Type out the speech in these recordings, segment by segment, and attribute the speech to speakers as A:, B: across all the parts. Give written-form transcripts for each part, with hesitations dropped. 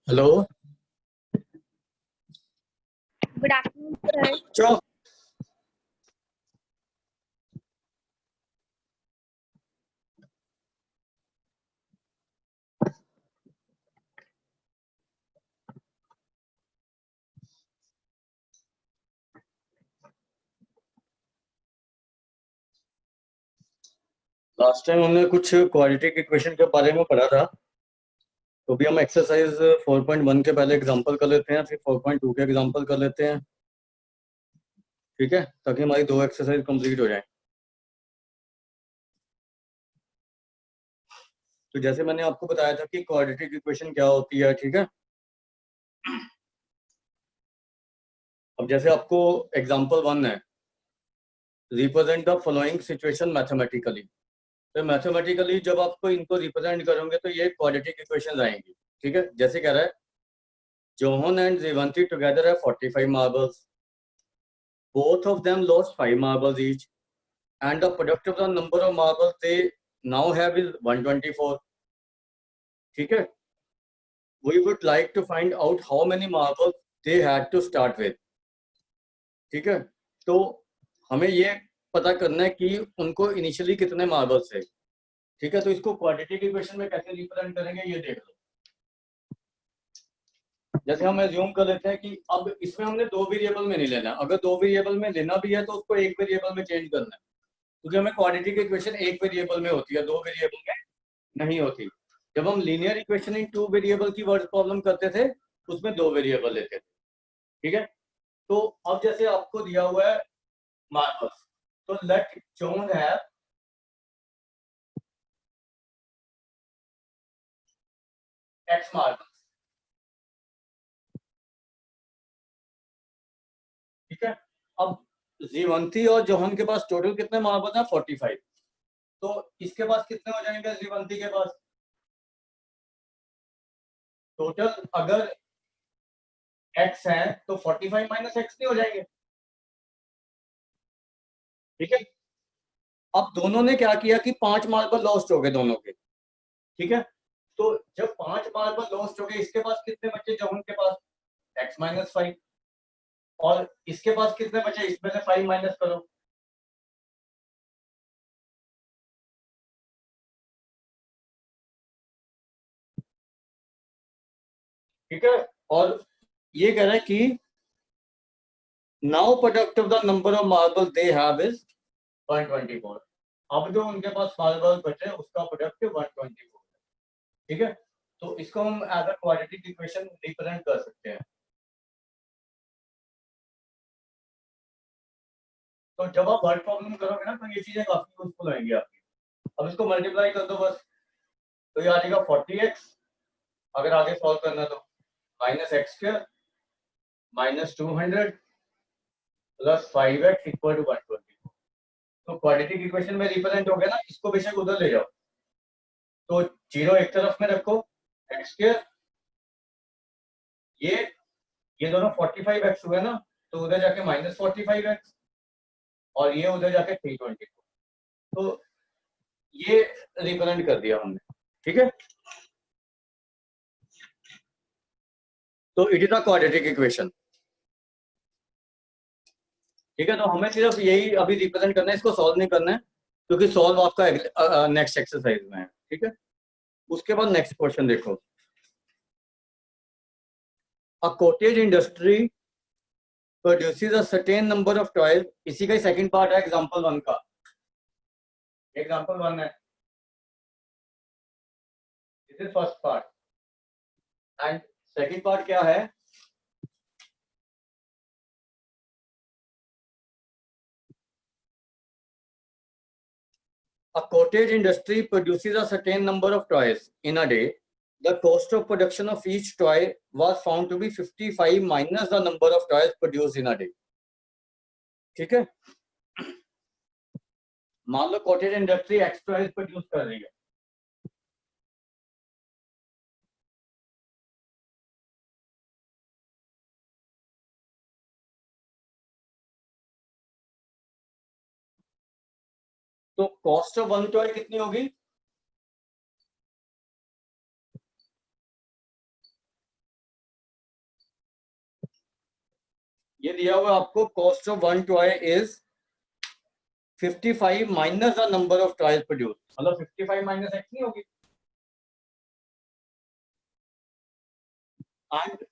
A: Hello
B: good afternoon sir.
A: चलो last time हमने कुछ क्वाड्रेटिक इक्वेशन के बारे में पढ़ा था, तो भी हम एक्सरसाइज 4.1 के पहले एग्जांपल कर लेते हैं, फिर 4.2 के एग्जांपल कर लेते हैं, ठीक है, ताकि हमारी 2 एक्सरसाइज कंप्लीट हो जाए। तो जैसे मैंने आपको बताया था कि क्वाड्रेटिक इक्वेशन क्या होती है, ठीक है। अब जैसे आपको एग्जांपल 1 है, represent the following situation mathematically. तो मैथमेटिकली जब आपको इनको रिप्रेजेंट करोगे तो ये क्वाड्रेटिक इक्वेशन आएंगी, ठीक है। जैसे कह रहा है जोहन एंड जीवंती टुगेदर है 45 marbles, both of them lost 5 marbles each, and the product of the number of marbles they now have is 124, ठीक है। We would like to find out how many marbles they had to start with, ठीक है। तो हमें ये पता करना है कि उनको इनिशियली कितने मार्बल्स थे, ठीक है। तो इसको क्वाड्रेटिक इक्वेशन में कैसे रिप्रेजेंट करेंगे ये देख लो। जैसे हम एज्यूम कर लेते हैं कि अब इसमें हमने 2 वेरिएबल में नहीं लेना, अगर 2 वेरिएबल में लेना भी है तो उसको 1 वेरिएबल में चेंज करना है, क्योंकि हमें क्वाड्रेटिक इक्वेशन 1 वेरिएबल में होती है, 2 वेरिएबल में नहीं होती। जब हम लीनियर इक्वेशन इन 2 वेरिएबल की वर्ड प्रॉब्लम करते थे उसमें 2 वेरिएबल लेते थे, ठीक है। तो अब जैसे आपको दिया हुआ है मार्बल्स, तो let John have x marbles, ठीक है। अब जीवंती और जोहन के पास टोटल कितने मार्बल्स हैं? 45। तो इसके पास कितने हो जाएंगे जीवंती के पास? टोटल अगर x है तो 45 माइनस एक्स नहीं हो जाएंगे, ठीक है। अब दोनों ने क्या किया कि 5 मार्बल लॉस्ट हो गए दोनों के, ठीक है। तो जब 5 मार्बल लॉस्ट हो गए, इसके पास कितने बचे जोहन के पास? x माइनस 5, और इसके पास कितने बचे? इसमें से 5 माइनस करो, ठीक है। और ये कह रहा है कि now product of the number of marble they have is 124। अब जो उनके पास मार्बल बचे उसका प्रोडक्ट 124, ठीक है। तो इसको हम as a quadratic equation represent कर सकते हैं। तो जब आप वर्ड प्रॉब्लम करोगे ना तो ये चीजें काफी यूजफुल आएंगी आपकी। अब इसको मल्टीप्लाई कर दो बस, तो ये आ जाएगा 40x, अगर आगे सॉल्व करना तो minus x square minus 200 plus 5x equal to 124। तो क्वाड्रेटिक इक्वेशन में रिप्रेजेंट हो गया ना, इसको बेशक उधर ले जाओ, तो 0 एक तरफ में रखो, एक्स स्क्वायर ये दोनों 45x हुए ना, तो उधर जाके माइनस 45x, और ये उधर जाके 324। तो ये रिप्रेजेंट कर दिया हमने, ठीक है। तो it is a quadratic equation, ठीक है। तो हमें सिर्फ यही अभी रिप्रेजेंट करना है, इसको सॉल्व नहीं करना है, क्योंकि सॉल्व आपका नेक्स्ट एक्सरसाइज में है, ठीक है। उसके बाद नेक्स्ट क्वेश्चन देखो। A cottage industry produces a certain number of toys. इसी का सेकंड पार्ट है एग्जांपल 1 का. एग्जांपल 1 है, this is first part and second part क्या है? A cottage industry produces a certain number of toys in a day. The cost of production of each toy was found to be 55 minus the number of toys produced in a day. ठीक है, मान लो cottage industry x toys produce कर रही है. तो cost of one toy कितनी होगी? ये दिया हुआ आपको, cost of one toy is 55 minus the number of toys produce. मतलब 55 माइनस एक्स नहीं होगी. And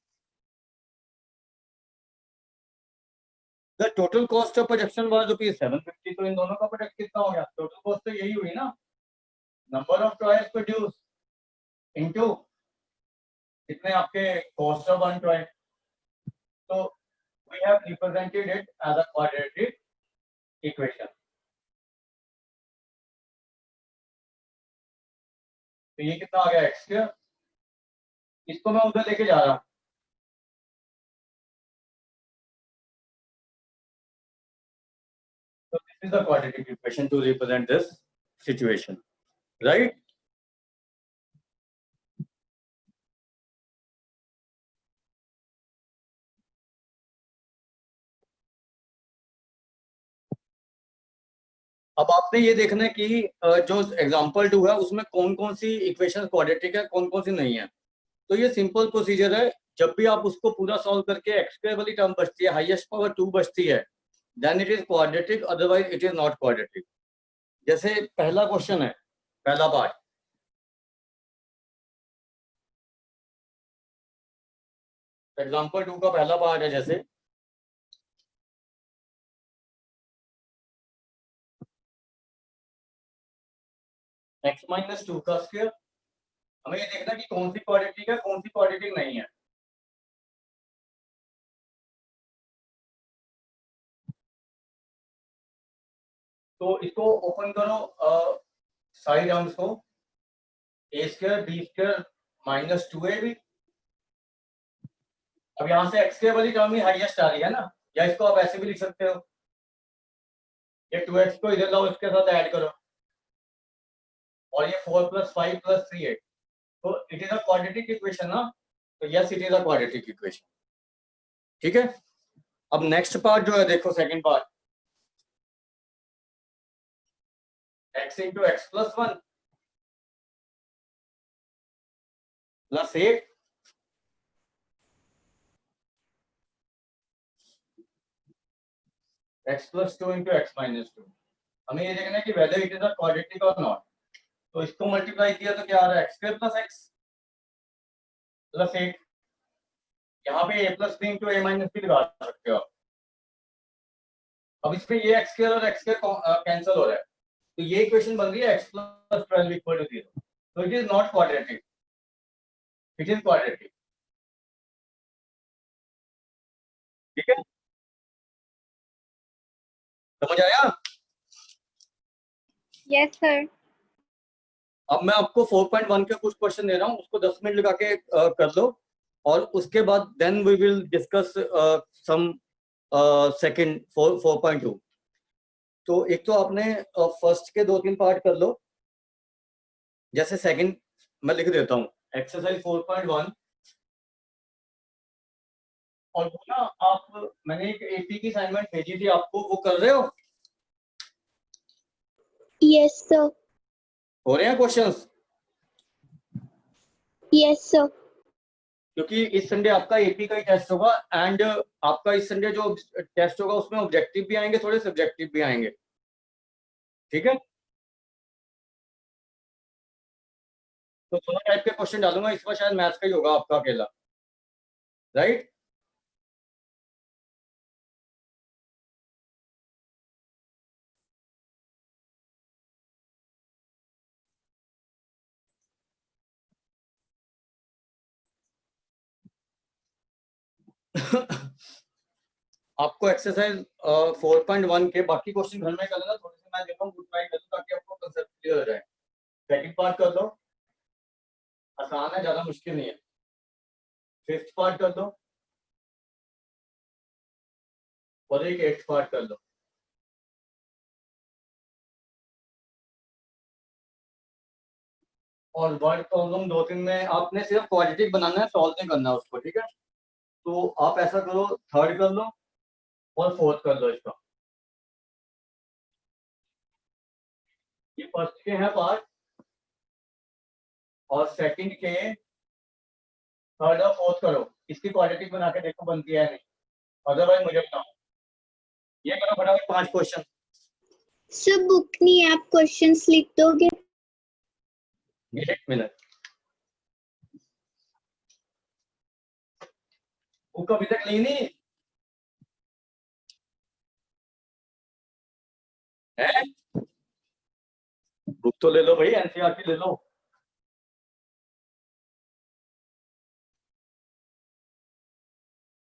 A: the total cost of production was ₹750. तो इन दोनों का प्रोडक्ट कितना हो गया? टोटल कॉस्ट तो यही हुई ना, number of toys produce into कितने आपके कॉस्ट ऑफ वन टॉय. तो we have represented it as a quadratic equation. तो ये कितना आ गया? X square. इसको मैं उधर लेके जा रहा हूं. So this is the quadratic equation to represent this situation, right? अब आपने ये देखना है कि जो एग्जांपल 2 है उसमें कौन कौन सी इक्वेशन क्वाड्रेटिक है, कौन कौन सी नहीं है. तो ये सिंपल प्रोसीजर है. जब भी आप उसको पूरा सॉल्व करके एक्स स्क्वायर वाली टर्म बचती है, हाईएस्ट पावर 2 बचती है, then it is quadratic, otherwise it is not quadratic. जैसे पहला क्वेश्चन है, पहला पार्ट, एग्जांपल 2 का पहला पार्ट है. जैसे x माइनस 2 का स्क्वायर. हमें ये देखना कि कौन सी क्वाड्रेटिक है, कौन सी क्वाड्रेटिक नहीं है. तो इसको ओपन करो, साइड टर्म्स को, A square B square minus 2ab. अब यहां से एक्स स्क्वायर वाली टर्म ही हाईएस्ट आ रही है ना, या इसको आप ऐसे भी लिख सकते हो, ये 2x को इधर लाओ, इसके साथ ऐड करो, और ये 4 + 5 + 3 8. तो it is a quadratic equation ना. तो yes, it is a quadratic equation. ठीक है. अब नेक्स्ट पार्ट जो है, देखो second part, x × x + 1 + 8 x + 2 × x - 2. हमें ये देखना है कि whether it is a quadratic और नॉट. तो इसको मल्टीप्लाई किया तो क्या आ रहा है? x² + x + 8. यहाँ पे a + b × a - b लगा सकते हो आप. अब इसमें ये x² और x² कैंसिल हो रहा है, तो ये इक्वेशन बन रही है x + 12 = 0. तो it is not quadratic, it is quadratic. ठीक है, समझ आया?
B: Yes, sir.
A: अब मैं आपको 4.1 के कुछ क्वेश्चन दे रहा हूँ, उसको 10 मिनट लगा के कर लो, और उसके बाद then we will discuss some second 4.2. तो एक तो आपने फर्स्ट के 2-3 पार्ट कर लो. जैसे सेकंड मैं लिख देता हूँ, एक्सरसाइज 4.1. और वो ना, आप, मैंने एक एपी की असाइनमेंट भेजी थी आपको, वो कर रहे हो?
B: Yes, sir.
A: हो रहे हैं क्वेश्चंस?
B: Yes, sir.
A: क्योंकि इस संडे आपका एपी का ही टेस्ट होगा, एंड आपका इस संडे जो टेस्ट होगा उसमें ऑब्जेक्टिव भी आएंगे, थोड़े सब्जेक्टिव भी आएंगे. ठीक है, तो दोनों टाइप के क्वेश्चन डालूंगा. इस बार शायद मैथ्स का ही होगा आपका अकेला, राइट? आपको एक्सरसाइज 4.1 के बाकी क्वेश्चन घर में कर लेना, थोड़े से मैं देखता हूँ, गुड ट्राई कर दूँ ताकि आपको कंसेप्ट क्लियर हो जाए। सेकंड पार्ट कर दो, आसान है, ज्यादा मुश्किल नहीं है। फिफ्थ पार्ट कर दो और एक एट्थ पार्ट कर लो। और वर्ड प्रॉब्लम 2-3 में आपने सिर्फ क्वाड्रेटिक बनाना है, सॉल्व नहीं करना है उसको, ठीक है? तो आप ऐसा करो, थर्ड कर लो और फोर्थ कर लो इसका। ये फर्स्ट के हैं पार्ट, और सेकंड के थर्ड और फोर्थ करो। इसकी क्वाड्रेटिक बना के देखो बनती है नहीं, अदरवाइज मुझे बताओ। ये करो फटाफट 5 क्वेश्चन।
B: सब बुक नहीं है, आप क्वेश्चंस लिख दोगे?
A: एक मिनट, बुक अभी तक ली नहीं है? बुक तो ले लो भाई, एनसीईआरटी ले लो।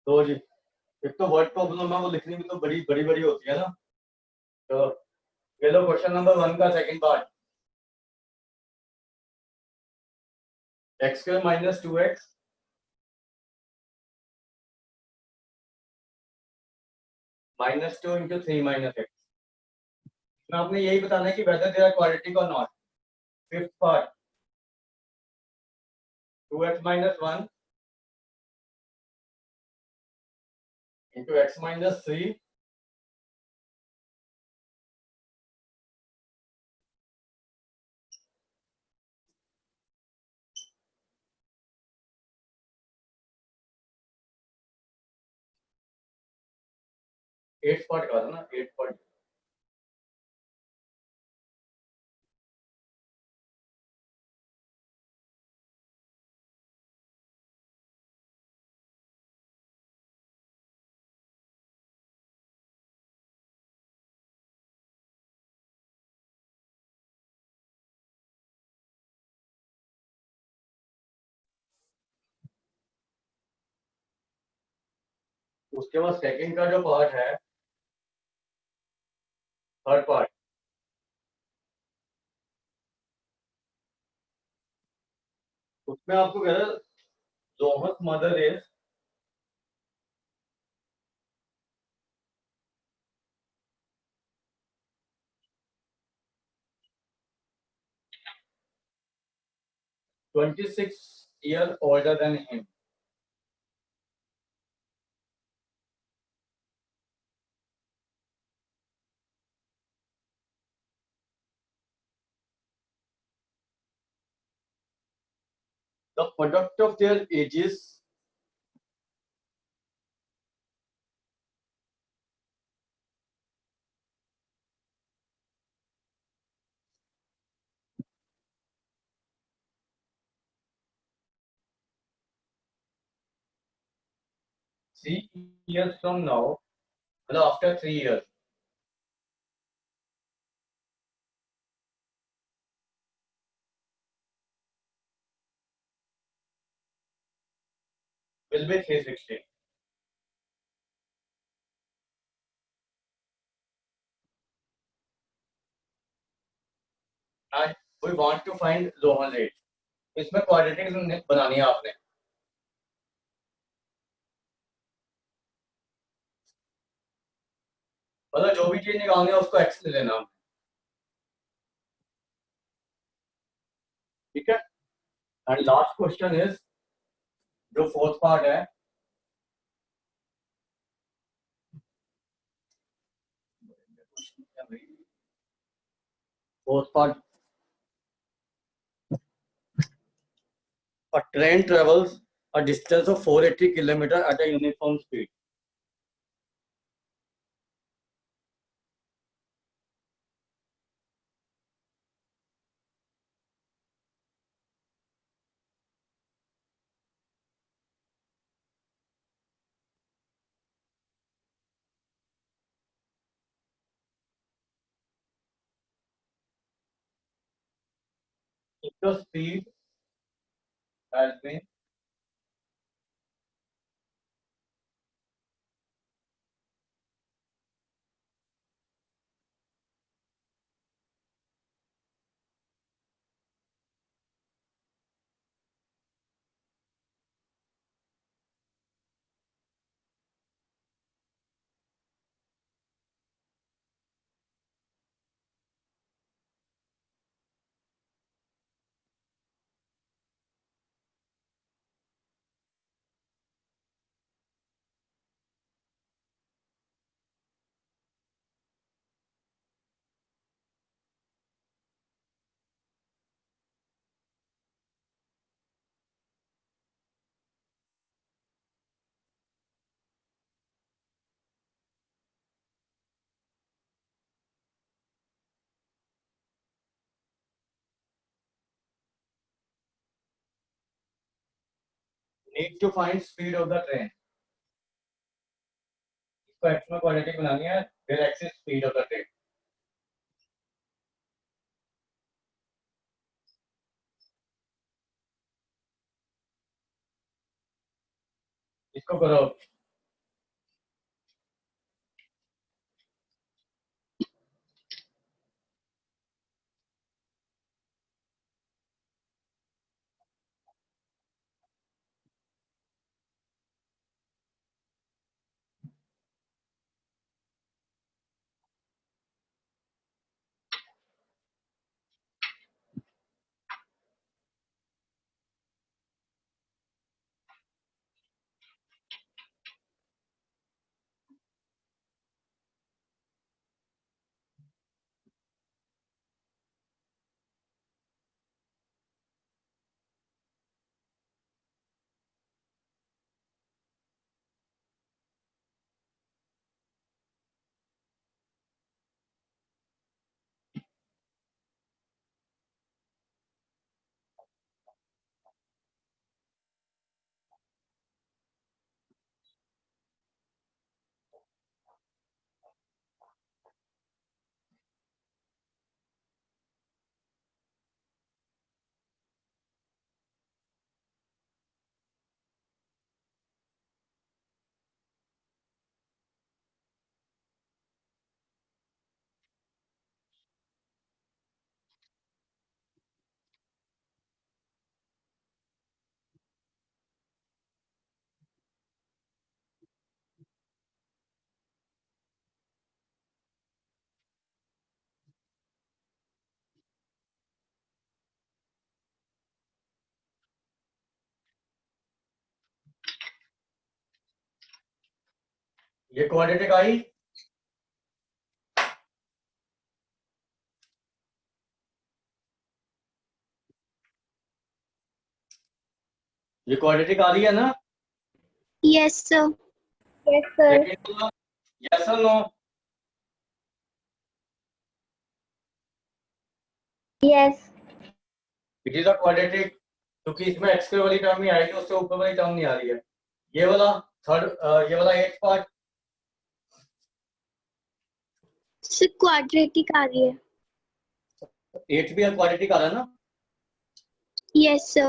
A: तो जी, एक तो वर्ड प्रॉब्लम है, वो लिखने में तो बड़ी बड़ी बड़ी होती है ना। तो ये लो क्वेश्चन नंबर 1 का second part. x² - 2x -2 × 3 - x। इसमें आपने यही बताना है कि वेदर दे आर क्वाड्रेटिक और not. Fifth part 2x - 1 × x - 3 eighth part का था ना, एट्थ पार्ट। उसके बाद सेकंड का जो पार्ट है, थर्ड पार्ट, उसमें आपको कह रहा है जोहस mother is (26 years older than him). The product of their ages (3 years from now), मतलब after 3 years, will be 360. And we want to find Zohan's age. इसमें क्वाड्रेटिक बनानी है आपने। मतलब जो भी चीज निकालनी है उसको एक्स ले लेना, ठीक है? एंड लास्ट क्वेश्चन इज, जो फोर्थ पार्ट है, fourth part, a train travels a distance of 480 kilometer at a uniform speed. the speed has been need to find speed of the train. इसको x में quadratic बनानी है, फिर axis speed of the train. इसको करो. ये quadratic आई. ये quadratic आ रही है ना.
B: Yes, sir. Yes, sir.
A: Second yes और no.
B: Yes.
A: It is a quadratic, क्योंकि इसमें एक्स स्क्वायर वाली टर्म नहीं आएगी, उससे ऊपर वाली टर्म नहीं आ रही है. ये वाला थर्ड, ये वाला एट पार्ट
B: Sir, quadratic आ रही है.
A: एट भी क्वाड्रेटिक आ रहा है ना.
B: Yes, sir.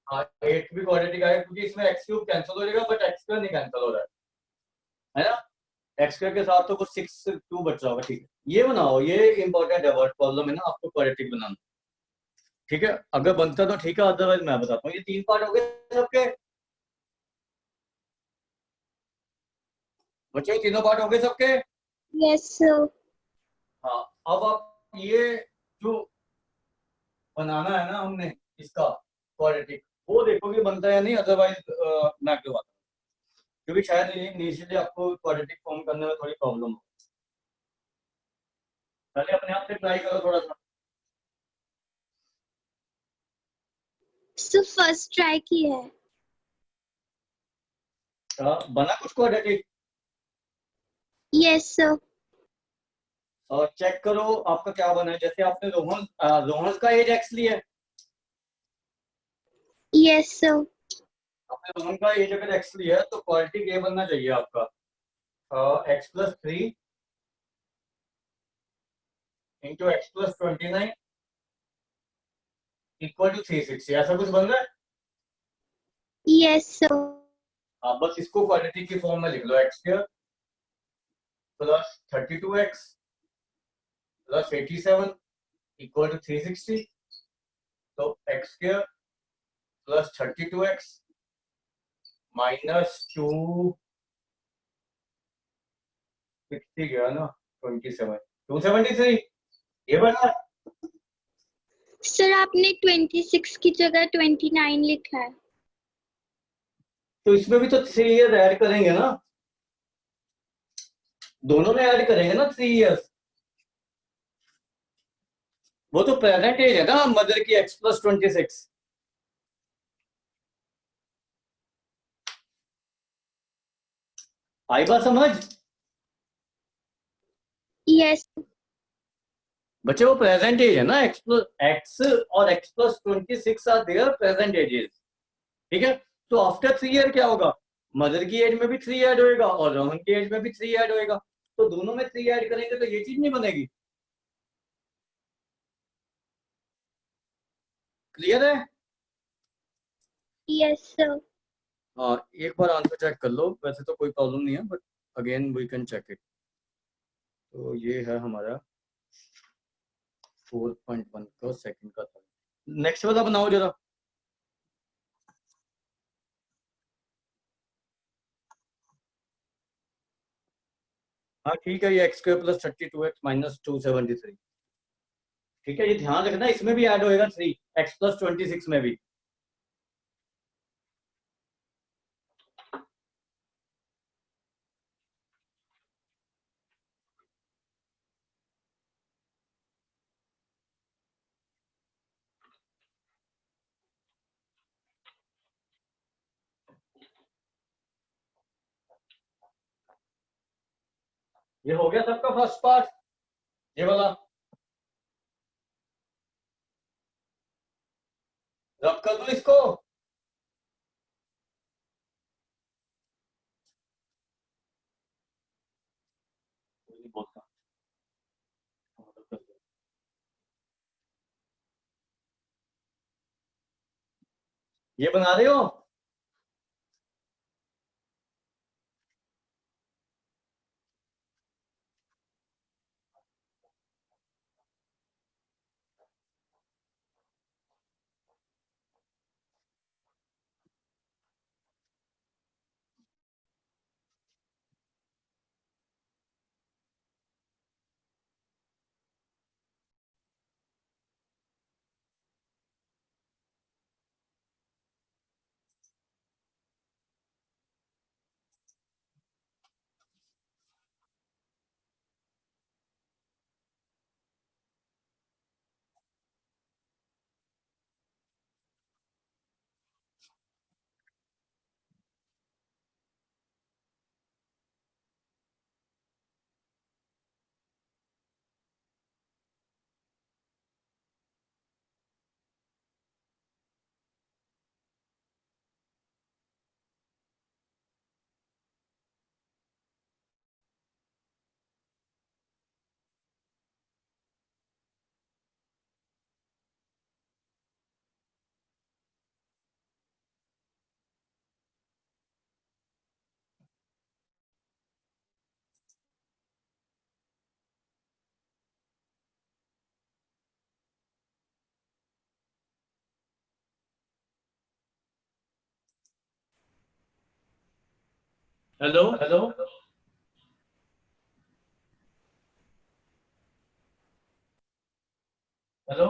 A: हाँ, एट भी क्वाड्रेटिक आएगा, क्योंकि इसमें एक्स क्यूब कैंसिल हो जाएगा, बट एक्स स्क्वायर नहीं कैंसिल हो रहा है ना. एक्स स्क्वायर के साथ तो कुछ 6 2 बच रहा होगा. ठीक है, ये बनाओ, ये इंपॉर्टेंट है, वर्ड प्रॉब्लम है ना, आपको क्वाड्रेटिक बनाना. ठीक है, अगर बनता तो ठीक है, अदरवाइज मैं बताता हूँ. ये 3 पार्ट हो गए सबके बच्चों, तीनों पार्ट हो गए सबके.
B: Yes, sir.
A: हाँ, अब आप ये जो बनाना है ना हमने इसका क्वाड्रेटिक, वो देखो कि बनता है या नहीं, अदरवाइज मैं करवाता हूँ, क्योंकि शायद इनिशियली आपको क्वाड्रेटिक फॉर्म करने में थोड़ी प्रॉब्लम हो. पहले अपने आप से ट्राई करो थोड़ा सा.
B: Sir, first try की है.
A: बना कुछ क्वाड्रेटिक.
B: Yes, sir.
A: और चेक करो आपका क्या बना है. जैसे आपने रोहन रोहन का एज एक्स लिया है,
B: Yes, sir.
A: आपने रोहन का एज अगर एक्स लिया है, तो क्वाड्रेटिक ये बनना चाहिए आपका x+3 into x+29 equal to 360, ऐसा कुछ बन रहा है?
B: Yes, sir.
A: हाँ, बस इसको क्वाड्रेटिक की फॉर्म में लिख लो, x square plus 32x plus 87 equal to 360। तो x square plus 32x minus 260 गया ना, 27 273 ये बना।
B: Sir, आपने 26 की जगह 29 लिखा है।
A: तो इसमें भी तो 3 ईयर ऐड करेंगे ना, दोनों में ऐड करेंगे ना 3 ईयर्स। वो तो प्रेजेंट एज है ना मदर की, x प्लस 26। आई बात समझ?
B: Yes.
A: बच्चे वो प्रेजेंट एज है ना, x और x plus 26 are their present ages. ठीक है, तो आफ्टर 3 ईयर क्या होगा, मदर की एज में भी 3 ऐड होएगा और रोहन की एज में भी 3 ऐड होएगा, तो दोनों में 3 ऐड करेंगे तो ये चीज नहीं बनेगी। क्लियर है?
B: Yes, sir.
A: हाँ, एक बार आंसर चेक कर लो, वैसे तो कोई प्रॉब्लम नहीं है, but again we can check it. तो ये है हमारा 4.1 का सेकंड का था। नेक्स्ट वाला बनाओ जरा। हाँ ठीक है, ये x square plus 32x minus 273। ठीक है, ये ध्यान रखना, इसमें भी ऐड होएगा 3, x प्लस 26 में भी। ये हो गया सबका फर्स्ट पार्ट, ये वाला रब कर दो इसको। ये बना रहे हो? Hello hello, hello.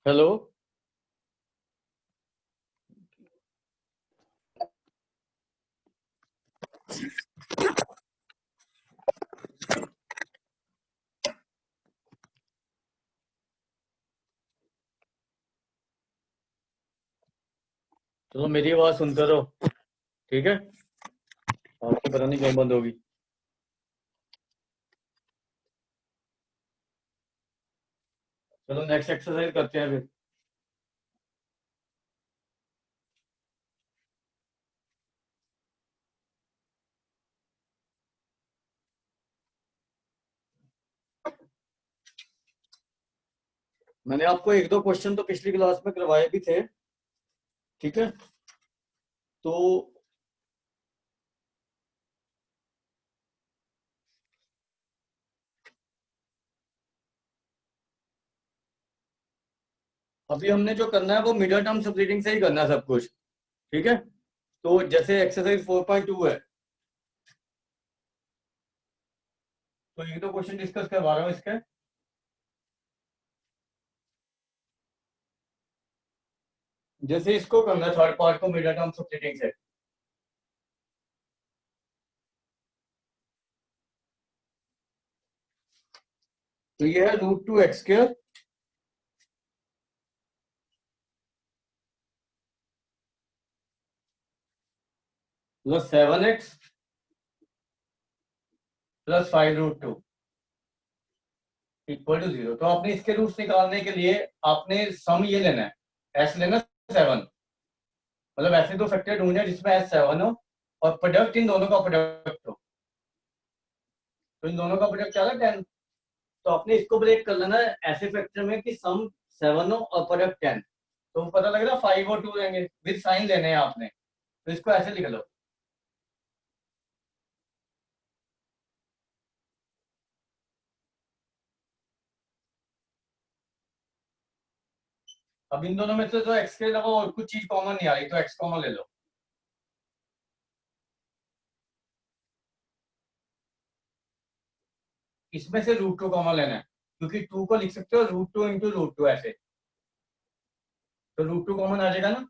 A: हेलो, चलो मेरी आवाज सुनते रहो, ठीक है। आपको पता नहीं क्यों बंद होगी। चलो नेक्स्ट एक्सरसाइज करते हैं फिर। मैंने आपको एक दो क्वेश्चन तो पिछली क्लास में करवाए भी थे, ठीक है। तो अभी हमने जो करना है वो मिडिल टर्म सब्ट्रैक्टिंग से ही करना है सब कुछ, ठीक है। तो जैसे एक्सरसाइज 4.2 है, तो एक दो क्वेश्चन डिस्कस करवा रहा हूँ इसके। जैसे इसको करना है थर्ड पार्ट को मिडिल टर्म सब्ट्रैक्टिंग से। तो ये है √2x² plus 7x plus 5√2 equal to 0। तो आपने इसके रूट्स निकालने के लिए आपने सम ये लेना है, एस लेना 7। मतलब ऐसे दो फैक्टर ढूंढने हैं जिसमें एस 7 हो और प्रोडक्ट इन दोनों का प्रोडक्ट हो। तो इन दोनों का प्रोडक्ट क्या है 10। तो आपने इसको ब्रेक कर लेना है ऐसे फैक्टर में कि सम 7 हो और प्रोडक्ट 10। तो पता लग रहा है 5 और 2 रहेंगे, विद साइन लेने हैं आपने। तो इसको ऐसे लिख लो। अब इन दोनों में से तो एक्स के अलावा और कुछ चीज कॉमन नहीं आ रही, तो एक्स कॉमन ले लो। इसमें से √2 कॉमन लेना है, क्योंकि 2 को लिख सकते हो √2 इंटू √2 ऐसे। तो √2 कॉमन आ जाएगा ना।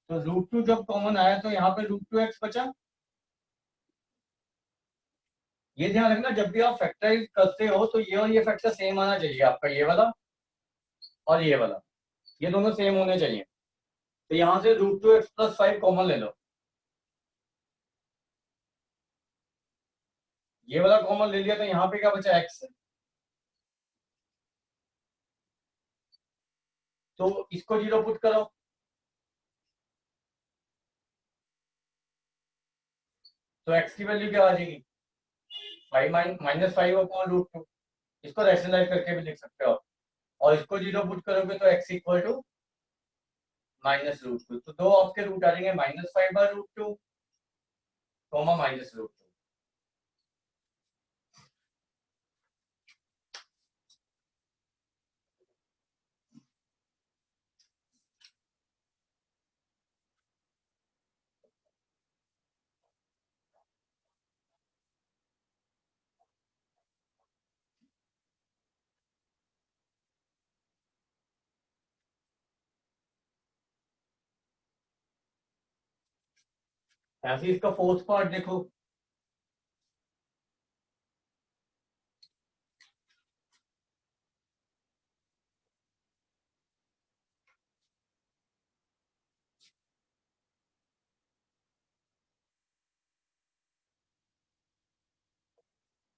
A: तो √2 जब कॉमन आया तो यहाँ पे √2x बचा। ये ध्यान रखना जब भी आप फैक्टराइज करते हो तो ये और ये फैक्टर सेम आना चाहिए आपका, ये वाला और ये वाला, ये दोनों सेम होने चाहिए। तो यहाँ से √2x प्लस 5 कॉमन ले लो। ये वाला कॉमन ले लिया तो यहाँ पे क्या बचा x। तो इसको 0 पुट करो। तो x की वैल्यू क्या आ जाएगी 5 -5 अपॉन √2। इसको रैशनलाइज करके भी लिख सकते हो। और इसको 0 पुट करोगे तो x इक्वल टू -√2। तो दो आपके रूट आ जाएंगे -5/√2 कॉमा -√2। ऐसे ही इसका फोर्थ पार्ट देखो।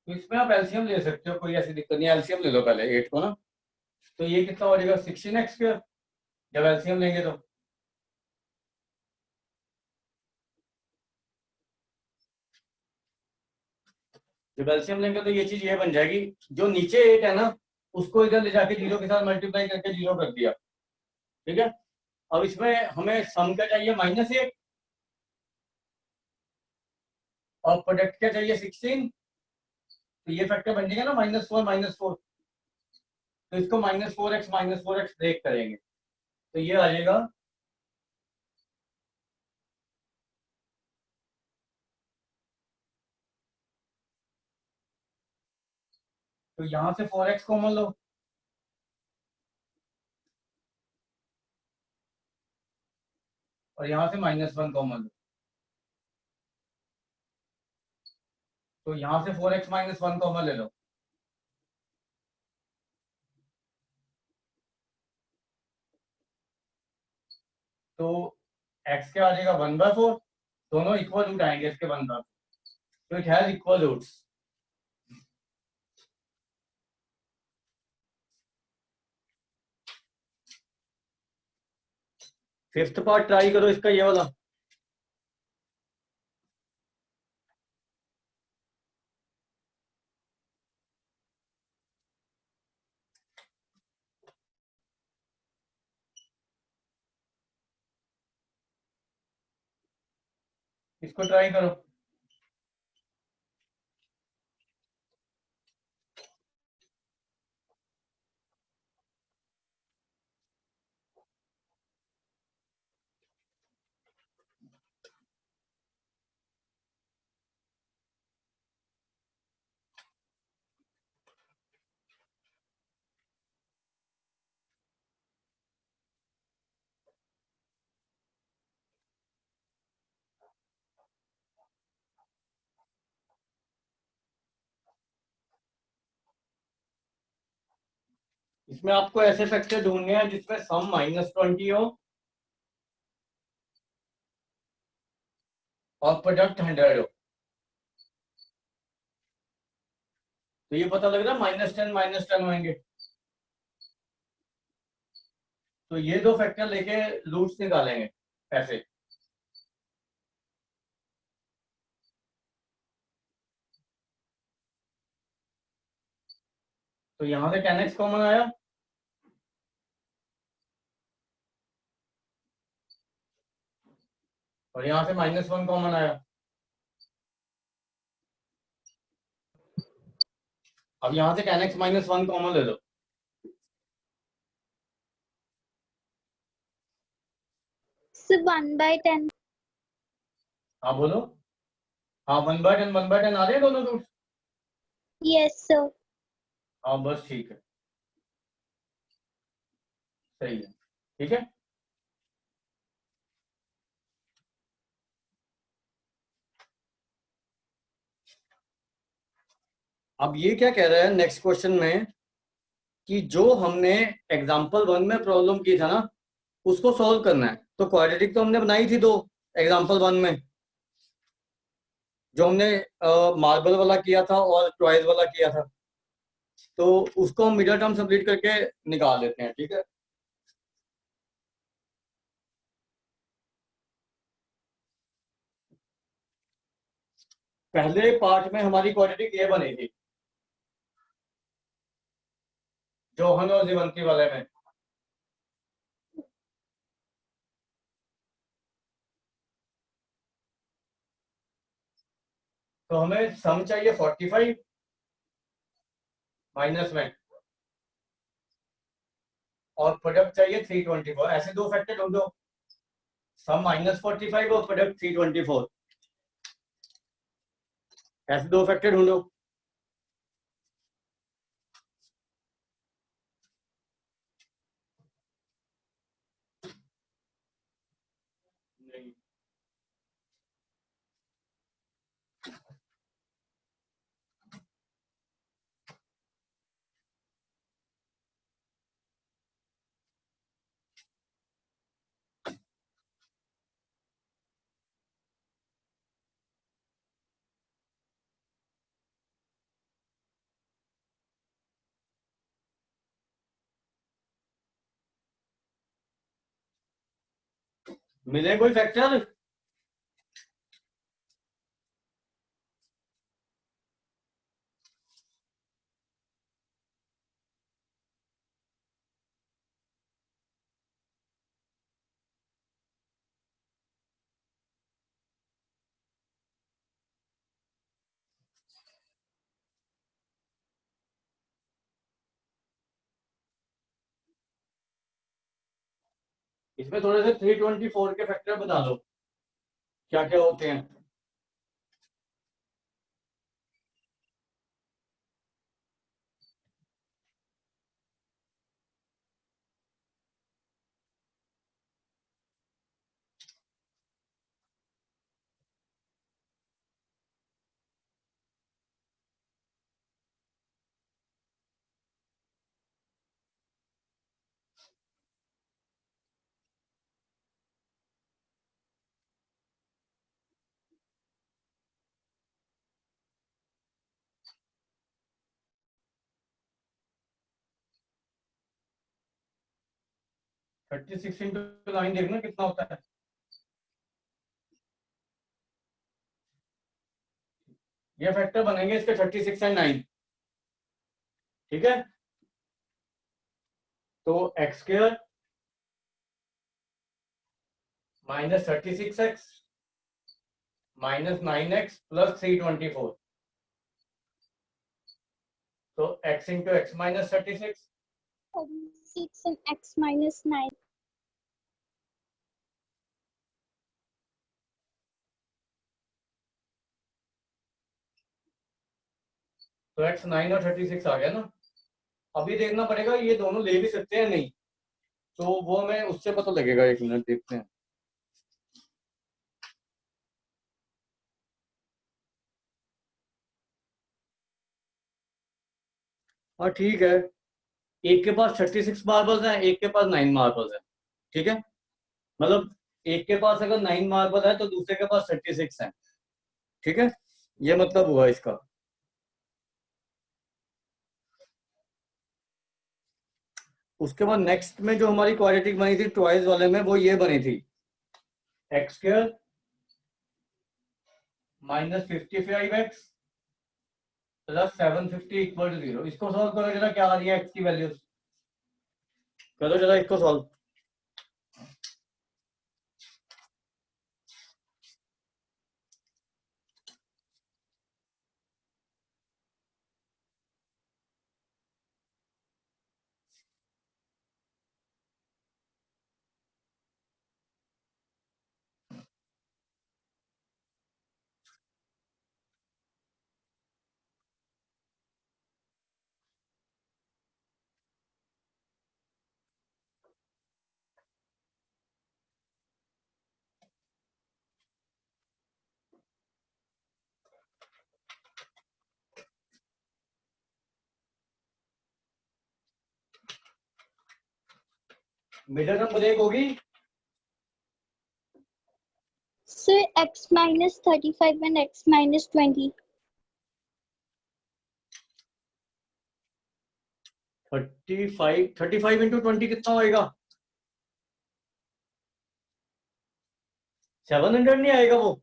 A: तो इसमें आप एलसीएम ले सकते हो, कोई ऐसी दिक्कत नहीं है। एलसीएम ले लो पहले 8 को ना। तो ये कितना हो जाएगा 16x²। जब एलसीएम लेंगे तो जब एलसीएम लेंगे तो ये चीज ये बन जाएगी, जो नीचे 8 है ना उसको इधर ले जाके 0 के साथ मल्टीप्लाई करके 0 कर दिया, ठीक है। अब इसमें हमें सम क्या चाहिए -8 और प्रोडक्ट क्या चाहिए 16। तो ये फैक्टर बन जाएगा ना -4 -4। तो इसको -4x ब्रेक करेंगे तो ये आ जाएगा। तो यहाँ से 4x कॉमन लो। और यहाँ से -1 कॉमन लो, तो यहाँ से 4x - 1 कॉमन ले लो, तो x क्या आ जाएगा 1/4, दोनों इक्वल रूट आएंगे इसके 1/4, तो it has equal roots. Fifth part try करो इसका, ये वाला। इसको ट्राई करो। इसमें आपको ऐसे फैक्टर ढूंढने हैं जिसमें सम -20 हो और प्रोडक्ट 100 हो। तो ये पता लग रहा है -10 -10 होंगे, तो ये दो फैक्टर लेके रूट्स निकालेंगे ऐसे। तो यहां से 10x कॉमन आया, और यहां से -1 कॉमन आया। अब यहां से 10x - 1 कॉमन ले लो,
B: सर 1/10।
A: हाँ बोलो। हाँ 1/10 1/10 आ रहे हैं दोनों रूट्स।
B: Yes sir.
A: हाँ बस ठीक है, सही है, ठीक है। अब ये क्या कह रहा है नेक्स्ट क्वेश्चन में कि जो हमने एग्जाम्पल 1 में प्रॉब्लम की था ना, उसको सॉल्व करना है। तो क्वाड्रेटिक तो हमने बनाई थी दो एग्जाम्पल 1 में, जो हमने मार्बल वाला किया था और टॉयज वाला किया था, तो उसको हम मिडिल टर्म सब्ट्रैक्ट करके निकाल लेते हैं, ठीक है। पहले पार्ट में हमारी क्वाड्रेटिक ये बनी थी जोहन और जीवंती वाले में। तो हमें सम चाहिए 45 माइनस में, और प्रोडक्ट चाहिए 324। ऐसे दो फैक्टर ढूंढो, सम -45 और प्रोडक्ट 324, ऐसे दो फैक्टर ढूंढो। नहीं, मिले कोई फैक्टर? इसमें थोड़े से 324 के फैक्टर बता दो क्या क्या होते हैं। 36 इंटू 9 देखना कितना होता है। ये फैक्टर बनेंगे इसके 36 एंड 9, ठीक है। तो x square minus 36x minus 9x plus 324, तो x into x minus 36,
B: 6 and x minus 9.
A: तो x 9 और 36 आ गया ना। अभी देखना पड़ेगा ये दोनों ले भी सकते हैं नहीं, तो वो हमें उससे पता लगेगा। एक मिनट देखते हैं। हाँ ठीक है, एक के पास 36 मार्बल्स हैं, एक के पास 9 मार्बल्स हैं, ठीक है। मतलब एक के पास अगर 9 मार्बल है तो दूसरे के पास 36 है, ठीक है। ये मतलब हुआ इसका। उसके बाद नेक्स्ट में जो हमारी क्वाड्रेटिक बनी थी ट्वाइस वाले में, वो ये बनी थी x square minus 55x plus 750 equal to 0। इसको सॉल्व करो जरा, क्या आ रही है एक्स की वैल्यूज। करो जरा इसको सॉल्व। मिडिल टर्म ब्रेक होगी।
B: Sir, x minus 35 and x minus 20.
A: 35 into 20 कितना होएगा? 700 नहीं आएगा वो।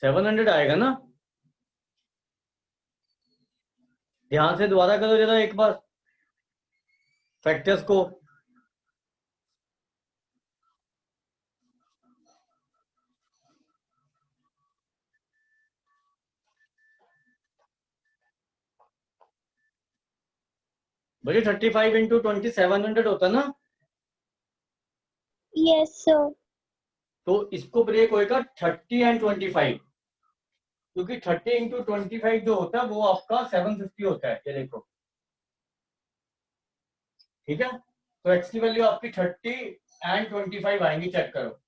A: सेवन 700 आएगा ना। ध्यान से दोबारा करो जरा एक बार फैक्टर्स को। भाई 35 इंटू 20 700 होता ना।
B: Yes, sir.
A: तो इसको ब्रेक होएगा 30 एंड 25, क्योंकि 30 इंटू 25 जो होता है वो आपका 750 होता है, ये देखो, ठीक है। तो एक्स की वैल्यू आपकी 30 एंड 25 आएंगी, चेक करो।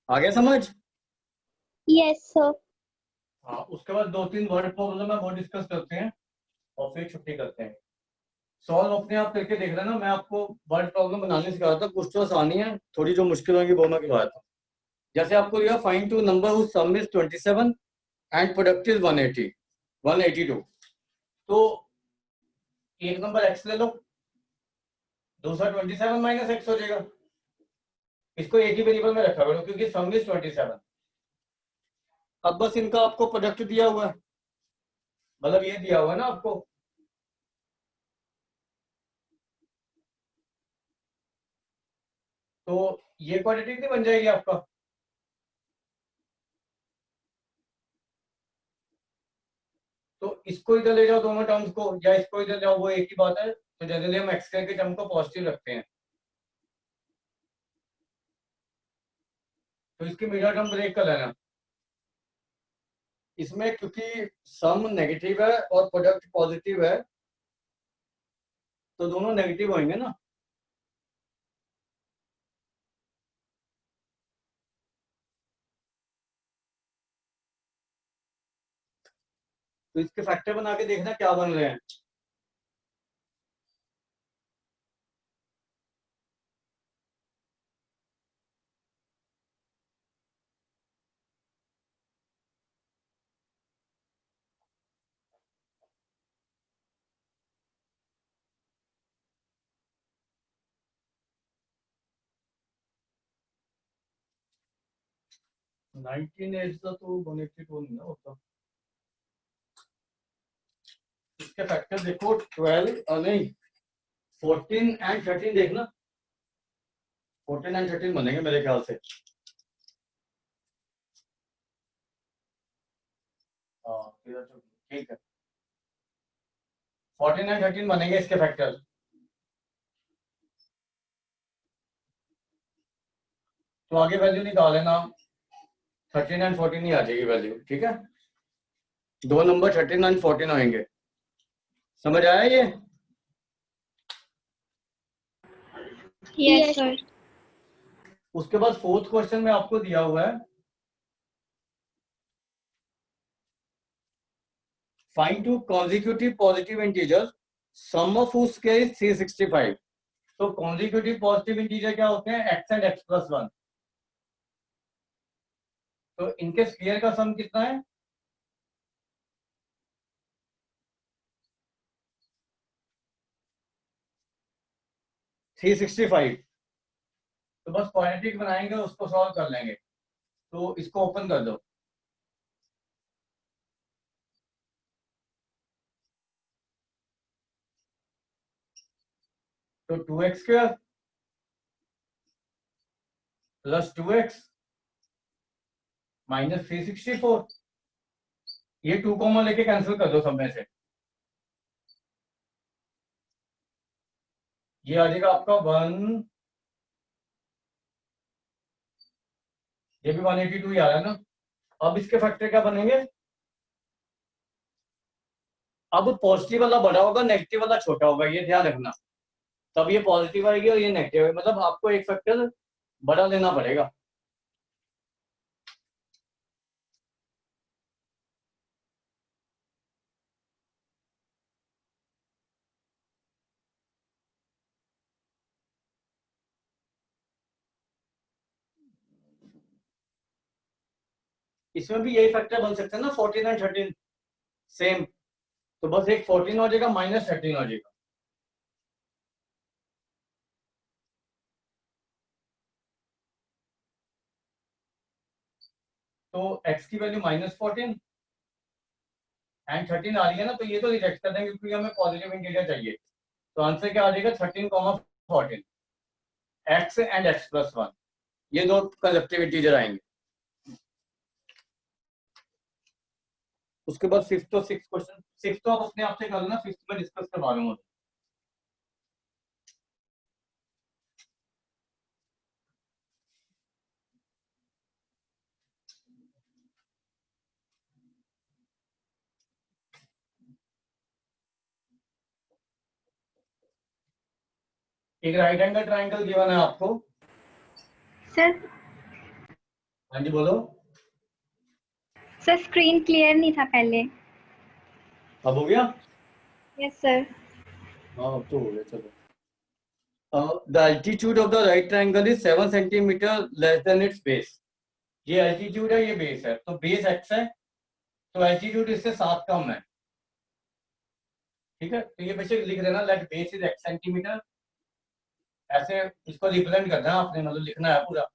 A: आ गया समझ?
B: Yes, sir.
A: हाँ, उसके बाद 2-3 वर्ड प्रॉब्लम है वो डिस्कस करते हैं और फिर छुट्टी करते हैं। सॉल्व अपने आप करके देख लेना। मैं आपको वर्ड प्रॉब्लम बनाने सिखाया था, कुछ तो आसानी है, थोड़ी जो मुश्किल होगी वो मैं करवाया था। जैसे आपको दिया find two number whose sum is 27 and product is 182। तो एक नंबर एक्स ले लो, दूसरा 27 माइनस एक्स हो जाएगा। इसको एक ही वेरिएबल में रखा करो क्योंकि सम इज 27। अब बस इनका आपको प्रोडक्ट दिया हुआ है, मतलब ये दिया हुआ है ना आपको। तो ये क्वाड्रेटिक नहीं बन जाएगी आपका। तो इसको इधर ले जाओ दोनों टर्म्स को, या इसको इधर जाओ, वो एक ही बात है। तो जनरली हम एक्स के टर्म को पॉजिटिव रखते हैं, तो इसकी मिडिल टर्म ब्रेक कर लेना। इसमें क्योंकि सम नेगेटिव है और प्रोडक्ट पॉजिटिव है, तो दोनों नेगेटिव होंगे ना। तो इसके फैक्टर बना के देखना क्या बन रहे हैं। नाइनटीन एज का तो 182 नहीं ना होता। इसके फैक्टर देखो 12 नहीं 14 एंड 13 देखना, 14 एंड 13 बनेंगे मेरे ख्याल से। हाँ ठीक है, 14 एंड 13 बनेंगे इसके फैक्टर। तो आगे वैल्यू निकाल लेना, 13 एंड 14 ही आ जाएगी वैल्यू, ठीक है। दो नंबर 13 एंड 14 आएंगे, समझ आया ये?
B: Yes sir.
A: उसके बाद फोर्थ क्वेश्चन में आपको दिया हुआ है find two consecutive positive integer sum of whose square is 365। तो कॉन्जिक्यूटिव पॉजिटिव इंटीजर क्या होते हैं? x and x+1। तो इनके स्क्वायर का सम कितना है? 365। तो बस क्वाड्रेटिक बनाएंगे, उसको सॉल्व कर लेंगे। तो इसको ओपन कर दो। तो 2x² प्लस 2x माइनस 364, ये 2 कॉमन लेके कैंसिल कर दो सब में से। ये आ जाएगा आपका 1, ये भी 182 ही आ रहा है ना। अब इसके फैक्टर क्या बनेंगे? अब पॉजिटिव वाला बड़ा होगा, नेगेटिव वाला छोटा होगा, ये ध्यान रखना। तब ये पॉजिटिव आएगी और ये नेगेटिव है, मतलब आपको एक फैक्टर बड़ा लेना पड़ेगा। इसमें भी यही फैक्टर बन सकते हैं ना, 14 एंड 13 सेम। तो बस एक 14 हो जाएगा, माइनस 13 हो जाएगा। तो x की वैल्यू -14 एंड 13 आ रही है ना, तो ये तो रिजेक्ट कर देंगे क्योंकि हमें पॉजिटिव इंटीजर चाहिए। तो आंसर क्या आ जाएगा? 13, 14 x एंड x+1, ये दो कंसेप्टिव इंटीजर आएंगे। उसके बाद फिफ्थ और सिक्स क्वेश्चन, सिक्स तो आप अपने आप से कर लेना, फिफ्थ में डिस्कस करवा लूंगा। एक राइट एंगल ट्राइंगल गिवन है आपको।
B: सर
A: हाँ जी बोलो।
B: सर स्क्रीन क्लियर नहीं था पहले।
A: अब हो गया?
B: Yes sir.
A: हाँ अब तो हो गया, चलो। The altitude of the right triangle is 7 centimetre less than it's base. ये एल्टीट्यूड है, ये बेस है, तो बेस x है, तो एल्टीट्यूड इससे 7 कम है, ठीक है। तो ये बेसिक लिख देना, let base is x centimetre. ऐसे इसको रिप्रेजेंट करना है आपने, मतलब लिखना है पूरा।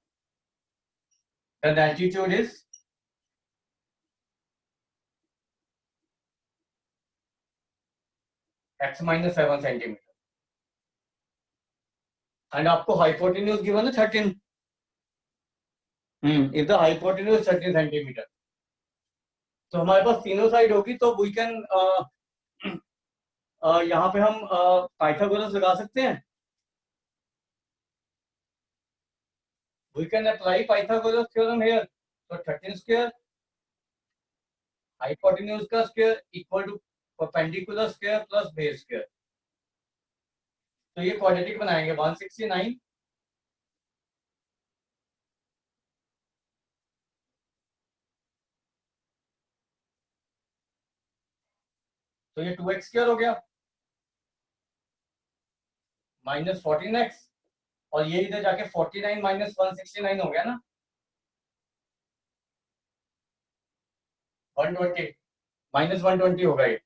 A: The altitude is x -7 centimetre and आपको हाइपोटेन्यूज गिवन है 13। इफ द हाइपोटेन्यूज 13 सेंटीमीटर, तो हमारे पास तीनों साइड होगी, तो वी कैन यहाँ पे हम पाइथागोरस लगा सकते हैं। We can apply Pythagoras theorem here. तो 13 स्क्वायर हाइपोटेन्यूज का square equal to perpendicular square plus base square. तो ये क्वाड्रेटिक बनाएंगे 169। तो ये 2x² हो गया माइनस 14x, और ये इधर जाके 49 माइनस 169 हो गया ना 120 माइनस 120 होगा ये,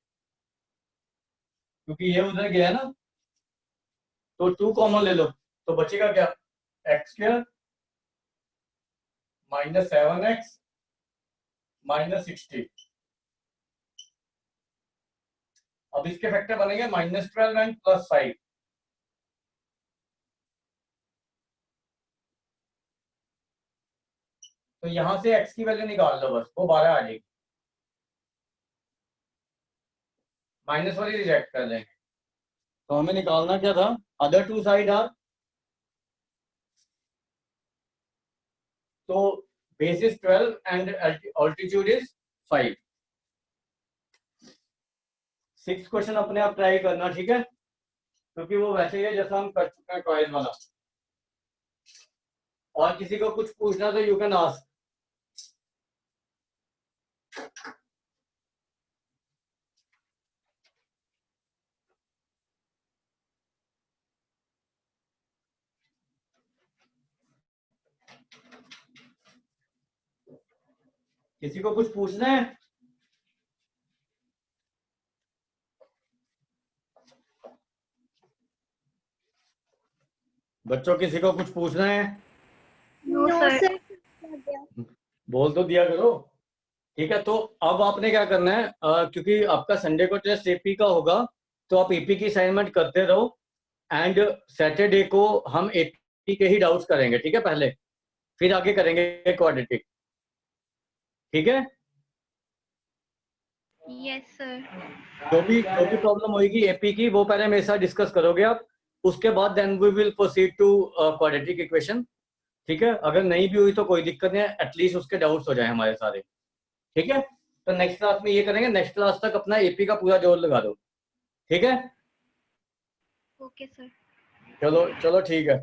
A: क्योंकि ये उधर गया ना, तो 2 कॉमन ले लो तो बचेगा क्या, x² माइनस 7x माइनस 60। अब इसके फैक्टर बनेंगे -12 एंड +5। तो यहां से x की वैल्यू निकाल लो, बस वो 12 आ जाएगी, माइनस वाली रिजेक्ट कर देंगे। तो हमें निकालना क्या था, अदर टू साइड आर, तो base is 12 and altitude is 5। 6 question अपने आप ट्राई करना, ठीक है, क्योंकि वो वैसे ही है जैसा हम कर चुके हैं टॉयज वाला। और किसी को कुछ पूछना तो यू कैन आस्क। किसी को कुछ पूछना है? बच्चों किसी को कुछ पूछना है?
B: No sir.
A: बोल तो दिया करो, ठीक है। तो अब आपने क्या करना है, क्योंकि आपका संडे को टेस्ट एपी का होगा, तो आप एपी की असाइनमेंट करते रहो, एंड सैटरडे को हम एपी के ही डाउट्स करेंगे, ठीक है, पहले, फिर आगे करेंगे क्वाड्रेटिक, ठीक है।
B: Yes sir.
A: जो भी प्रॉब्लम होगी एपी की, वो पहले मेरे साथ डिस्कस करोगे आप, उसके बाद then we will proceed to quadratic equation, ठीक है। अगर नहीं भी हुई तो कोई दिक्कत नहीं है, एटलीस्ट उसके डाउट्स हो जाए हमारे सारे, ठीक है। तो नेक्स्ट क्लास में ये करेंगे, नेक्स्ट क्लास तक अपना एपी का पूरा जोर लगा दो, ठीक है।
B: Okay sir.
A: चलो चलो ठीक है।